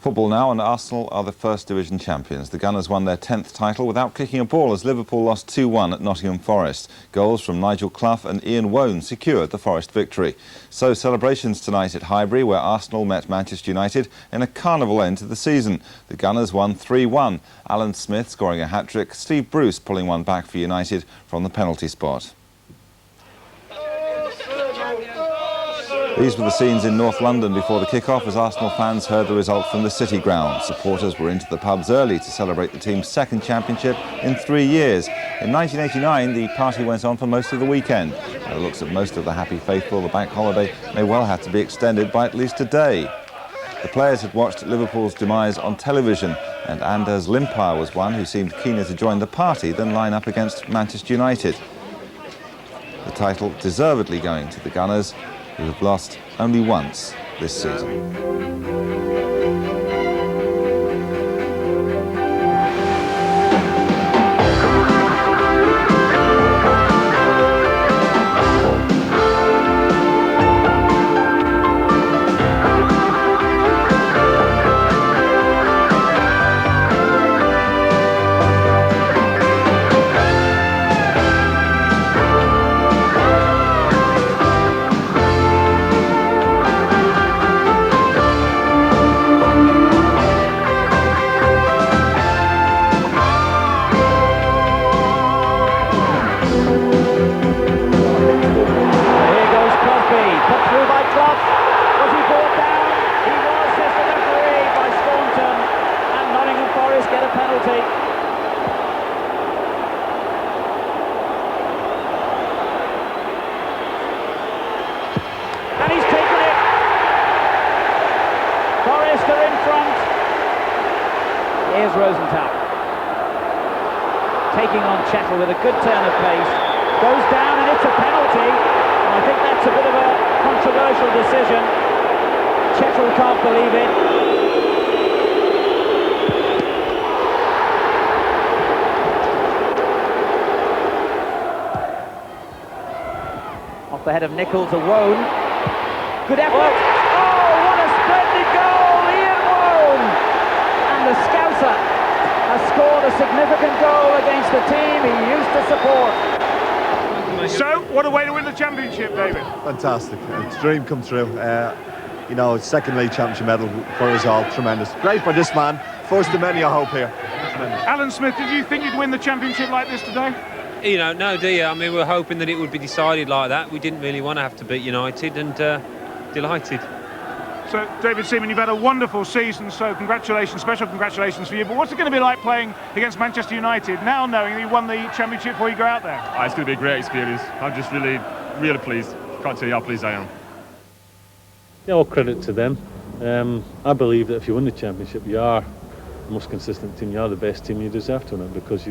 Football now, and Arsenal are the First Division champions. The Gunners won their 10th title without kicking a ball as Liverpool lost 2-1 at Nottingham Forest. Goals from Nigel Clough and Ian Woan secured the Forest victory. So celebrations tonight at Highbury, where Arsenal met Manchester United in a carnival end to the season. The Gunners won 3-1. Alan Smith scoring a hat-trick, Steve Bruce pulling one back for United from the penalty spot. These were the scenes in North London before the kick-off as Arsenal fans heard the result from the City Ground. Supporters were into the pubs early to celebrate the team's second championship in 3 years. In 1989, the party went on for most of the weekend. By the looks of most of the happy faithful, the bank holiday may well have to be extended by at least a day. The players had watched Liverpool's demise on television, and Anders Limpar was one who seemed keener to join the party than line up against Manchester United. The title deservedly going to the Gunners, who have lost only once this season. Get a penalty. And he's taken it. Forest are in front. Here's Rosenthal. Taking on Chettle with a good turn of pace. Goes down and it's a penalty. And I think that's a bit of a controversial decision. Chettle can't believe it. Off the head of Nicholl to Woan. Good effort. Oh, what a splendid goal, Ian Woan! And the Scouser has scored a significant goal against the team he used to support. So, what a way to win the championship, David. Fantastic. It's a dream come true. You know, second league championship medal for us all. Tremendous. Great for this man. First of many, I hope, here. Tremendous. Alan Smith, did you think you'd win the championship like this today? You know, no, do you? I mean, we were hoping that it would be decided like that. We didn't really want to have to beat United, and delighted. So, David Seaman, you've had a wonderful season, so congratulations, special congratulations for you. But what's it going to be like playing against Manchester United now, knowing that you won the championship before you go out there? It's going to be a great experience. I'm just really pleased. Can't tell you how pleased I am. Yeah, all credit to them. I believe that if you win the championship, you are the most consistent team, you are the best team, you deserve to win it, because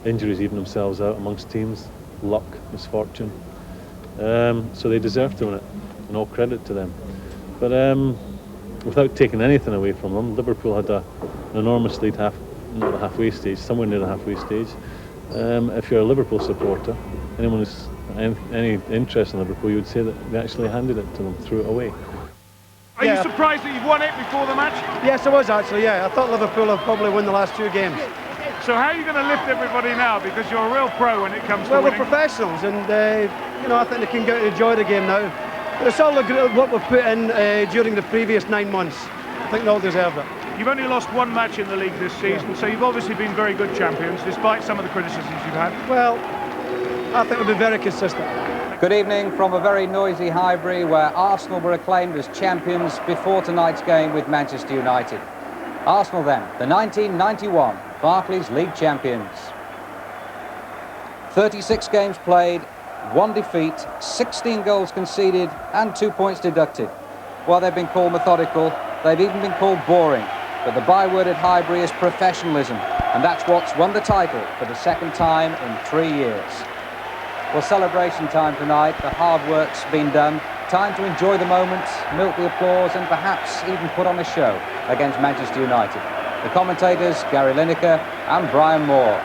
injuries even themselves out amongst teams, luck, misfortune. So they deserve to win it, and all credit to them. But without taking anything away from them, Liverpool had an enormous lead, not the halfway stage, somewhere near the halfway stage. If you're a Liverpool supporter, anyone who's any interest in Liverpool, you would say that they actually handed it to them, threw it away. Are you surprised that you've won it before the match? Yes, I was actually, yeah. I thought Liverpool have probably won the last 2 games. So how are you going to lift everybody now? Because you're a real pro when it comes to winning. We're professionals, and you know, I think they can go and enjoy the game now. But it's all what we've put in during the previous 9 months. I think they all deserve it. You've only lost 1 match in the league this season, so you've obviously been very good champions, despite some of the criticisms you've had. Well, I think we've been very consistent. Good evening from a very noisy Highbury, where Arsenal were acclaimed as champions before tonight's game with Manchester United. Arsenal then, the 1991 Barclays League champions. 36 games played, 1 defeat, 16 goals conceded and 2 points deducted. While they've been called methodical, they've even been called boring. But the byword at Highbury is professionalism, and that's what's won the title for the second time in 3 years. Well, celebration time tonight. The hard work's been done. Time to enjoy the moment, milk the applause, and perhaps even put on a show against Manchester United. The commentators, Gary Lineker and Brian Moore.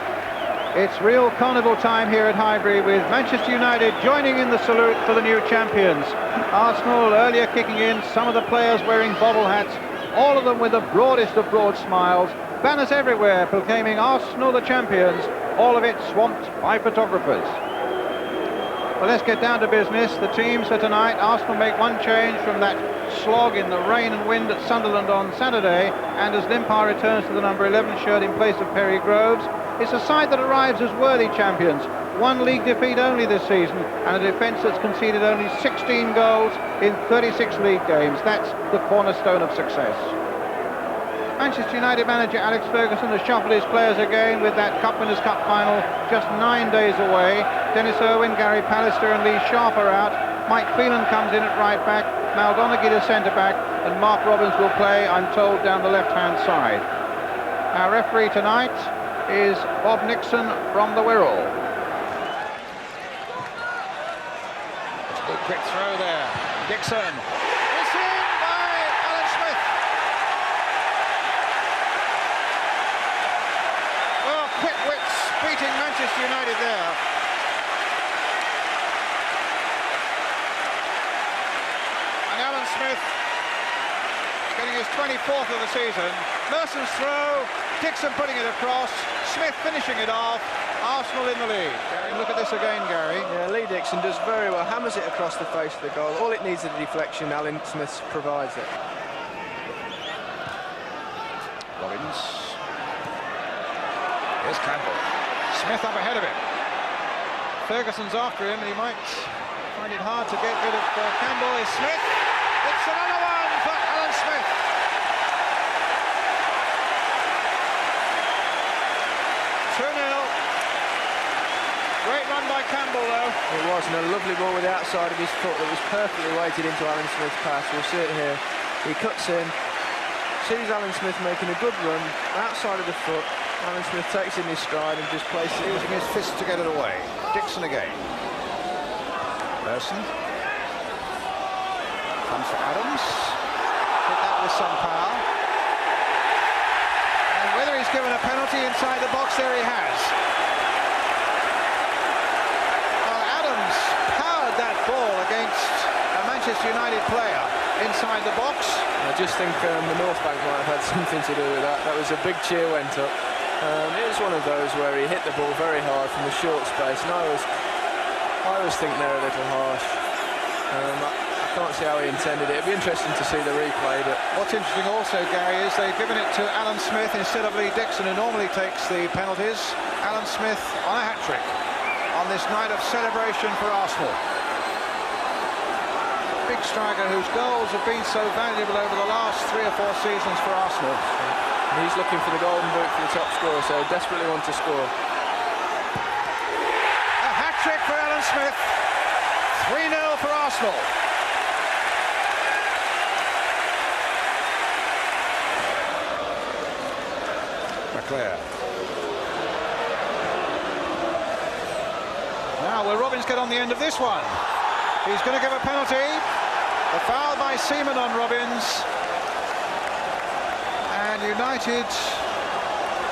It's real carnival time here at Highbury, with Manchester United joining in the salute for the new champions. Arsenal earlier kicking in, some of the players wearing bobble hats, all of them with the broadest of broad smiles, banners everywhere proclaiming Arsenal the champions, all of it swamped by photographers. Well, let's get down to business. The teams for tonight: Arsenal make one change from that slog in the rain and wind at Sunderland on Saturday, and as Limpar returns to the number 11 shirt in place of Perry Groves, it's a side that arrives as worthy champions. One league defeat only this season, and a defence that's conceded only 16 goals in 36 league games. That's the cornerstone of success. Manchester United manager Alex Ferguson has shuffled his players again with that Cup Winners' Cup final just 9 days away. Dennis Irwin, Gary Pallister and Lee Sharp are out. Mike Phelan comes in at right back, Mal Donaghy to centre back, and Mark Robbins will play, I'm told, down the left-hand side. Our referee tonight is Bob Nixon from the Wirral. Good quick throw there. Dixon. It's in by Alan Smith. Well, quick wits beating Manchester United there. And Alan Smith getting his 24th of the season. Merson's throw, Dixon putting it across, Smith finishing it off. Arsenal in the lead. Look at this again, Gary. Yeah, Lee Dixon does very well, hammers it across the face of the goal. All it needs is a deflection. Alan Smith provides it. Robbins. Here's Campbell. Smith up ahead of him. Ferguson's after him, and he might find it hard to get rid of Campbell. Is Smith. It's another one for Alan Smith. Great run by Campbell, though. It was, and a lovely ball with the outside of his foot that was perfectly weighted into Alan Smith's pass. We'll see it here. He cuts in, sees Alan Smith making a good run, outside of the foot. Alan Smith takes in his stride and just places it. Using his fists to get it away. Dixon again. Merson. Comes for Adams. Hit that with some power. And whether he's given a penalty inside the box, there he has. That ball against a Manchester United player inside the box. I just think the North Bank might have had something to do with that. That was a big cheer went up. It was one of those where he hit the ball very hard from a short space, and I always think they're a little harsh. I can't see how he intended it. It'd be interesting to see the replay. But what's interesting also, Gary, is they've given it to Alan Smith instead of Lee Dixon, who normally takes the penalties. Alan Smith on a hat-trick on this night of celebration for Arsenal. Big striker whose goals have been so valuable over the last 3 or 4 seasons for Arsenal. And he's looking for the golden boot for the top scorer, so desperately wants to score. A hat-trick for Alan Smith. 3-0 for Arsenal. McClare. Now will Robbins get on the end of this one? He's going to give a penalty. A foul by Seaman on Robbins. And United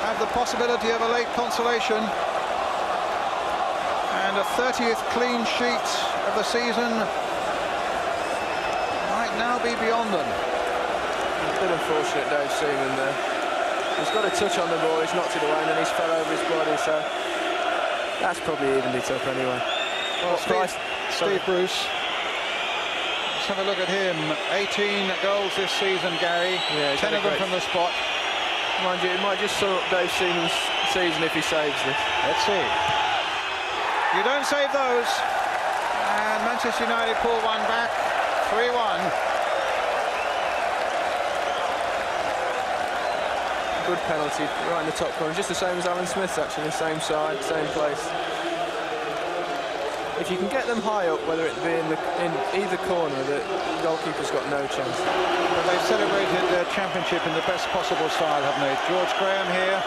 have the possibility of a late consolation. And a 30th clean sheet of the season might now be beyond them. A bit unfortunate, Dave Seaman there. He's got a touch on the ball, he's knocked it away, and then he's fell over his body, so that's probably evened it up anyway. Well, Steve Bruce. Let's have a look at him. 18 goals this season, Gary. Yeah, 10 of them from the spot. Mind you, it might just sum up Dave Seaman's season if he saves this. Let's see. You don't save those. And Manchester United pull one back. 3-1. Good penalty, right in the top corner. Just the same as Alan Smith's, actually. Same side, same place. If you can get them high up, whether it be in either corner, the goalkeeper's got no chance. But they've celebrated their championship in the best possible style, haven't they? George Graham here.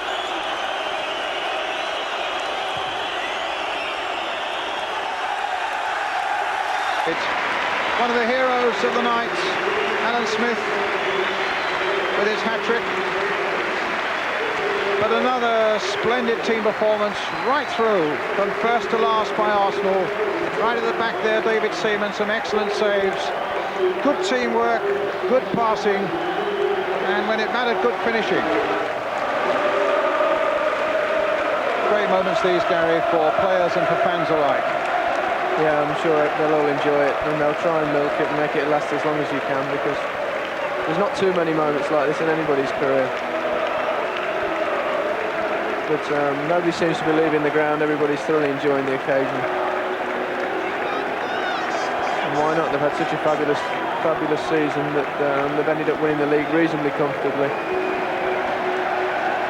It's one of the heroes of the night, Alan Smith, with his hat-trick. But another splendid team performance right through, from first to last by Arsenal. Right at the back there, David Seaman, some excellent saves. Good teamwork, good passing, it mattered good finishing. Great moments these, Gary, for players and for fans alike. Yeah, I'm sure they'll all enjoy it, and they'll try and milk it and make it last as long as you can, because there's not too many moments like this in anybody's career. But nobody seems to be leaving the ground. Everybody's thoroughly enjoying the occasion. And why not? They've had such a fabulous season that they've ended up winning the league reasonably comfortably.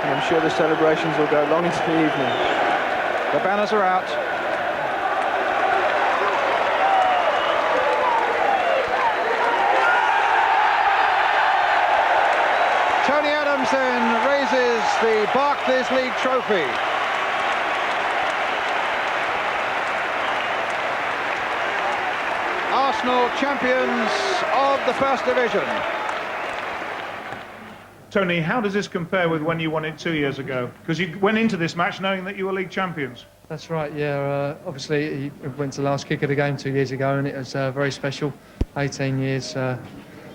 And I'm sure the celebrations will go long into the evening. The banners are out. Tony Adams then raises the Barclays League trophy. Arsenal champions of the First Division. Tony, how does this compare with when you won it 2 years ago? Because you went into this match knowing that you were league champions. That's right, yeah. Obviously, it went to the last kick of the game 2 years ago, and it was very special. 18 years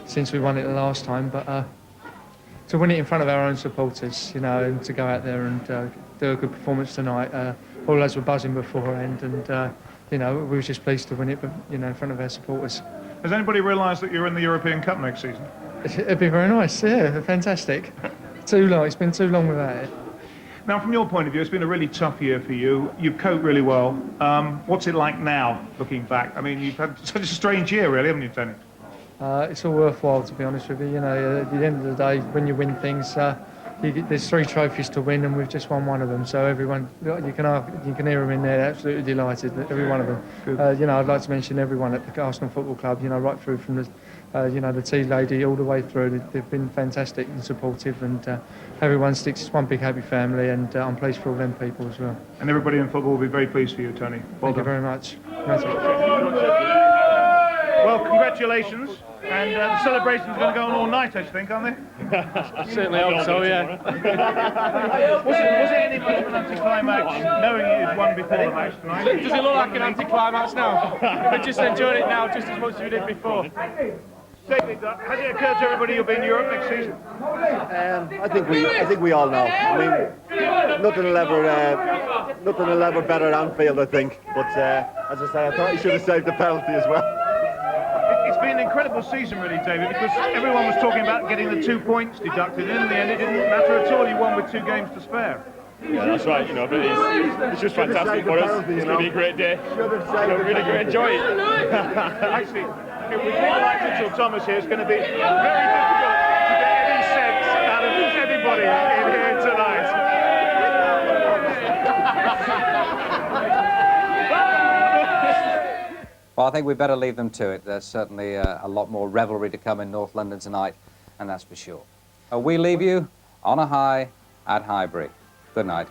since we won it the last time, but to win it in front of our own supporters, you know, and to go out there and do a good performance tonight. All lads were buzzing beforehand, and you know, we were just pleased to win it, but you know, in front of our supporters. Has anybody realised that you're in the European Cup next season? It'd be very nice, yeah, fantastic. Too long, it's been too long without it. Now, from your point of view, it's been a really tough year for you. You've coped really well. What's it like now, looking back? I mean, you've had such a strange year, really, haven't you, Tony? It's all worthwhile, to be honest with you. You know, at the end of the day, when you win things, there's 3 trophies to win, and we've just won one of them. So everyone, you can hear them in there, absolutely delighted, every one of them. You know, I'd like to mention everyone at the Arsenal Football Club. You know, right through from the, you know, the tea lady all the way through. They've been fantastic and supportive, and everyone sticks. It's one big happy family, and I'm pleased for all them people as well. And everybody in football will be very pleased for you, Tony. Thank you very much. Well, congratulations. And the celebration's going to go on all night, I think, aren't they? Certainly hope so, yeah. was it any much of an anticlimax knowing you'd won before the match tonight? Does it look like an anticlimax now? We're just enjoying it now just as much as we did before. David, has it occurred to everybody you'll be in Europe next season? I think we all know. I mean, nothing will ever better at Anfield, I think. But as I say, I thought he should have saved the penalty as well. It's been an incredible season, really, David, because everyone was talking about getting the 2 points deducted, and in the end it didn't matter at all. You won with 2 games to spare. Yeah, that's right, you know, but it's just fantastic for us. It's going to be a great day. We're really going to enjoy it. Actually, with people like Mitchell Thomas here, it's going to be very difficult to get any sense out of anybody in here tonight. Well, I think we better leave them to it. There's certainly a lot more revelry to come in North London tonight, and that's for sure. We leave you on a high at Highbury. Good night.